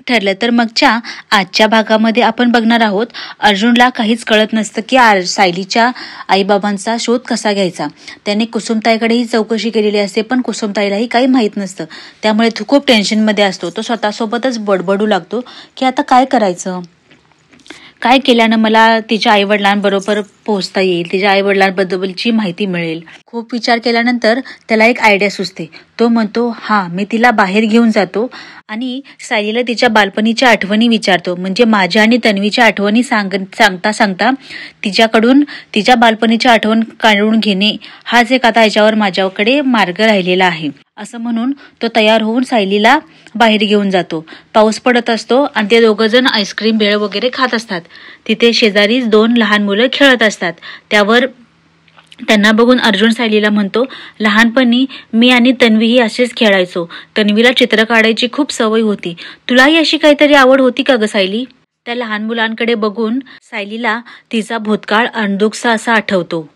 ठरलं तर मगच्या आजच्या भागामध्ये आपण बघणार आहोत अर्जुनला काहीच कळत नसतं की सायलीच्या आईबाबांचा शोध कसा घ्यायचा. त्याने कुसुमताईकडेही चौकशी केलेली असते पण कुसुमताईलाही काही माहीत नसतं. त्यामुळे तो खूप टेन्शनमध्ये असतो. तो स्वतःसोबतच बडबडू लागतो की आता काय करायचं, काय केल्यानं मला तिच्या आईवडिलांबरोबर पोहोचता येईल, तिच्या आईवडिलांबद्दलची माहिती मिळेल. खूप विचार केल्यानंतर त्याला एक आयडिया सुचते. तो म्हणतो मी तिला बाहेर घेऊन जातो आणि सायलीला तिच्या बालपणीच्या आठवणी विचारतो. म्हणजे माझ्या आणि तन्वीच्या आठवणी सांगता सांगता तिच्याकडून तिच्या बालपणीच्या आठवण काढून घेणे हाच एक आता याच्यावर माझ्याकडे मार्ग राहिलेला आहे असं म्हणून तो तयार होऊन सायलीला बाहेर घेऊन जातो. पाऊस पडत असतो आणि ते दोघं जण आईस्क्रीम भेळ वगैरे खात असतात. तिथे शेजारीच 2 लहान मुलं खेळत असतात. त्यावर त्यांना बघून अर्जुन सायलीला म्हणतो, लहानपणी मी आणि तन्वीही असेच खेळायचो. तन्वीला चित्र काढायची खूप सवय होती. तुलाही अशी काहीतरी आवड होती का ग सायली? त्या लहान मुलांकडे बघून सायलीला तिचा भूतकाळ अंधुकसा असा आठवतो.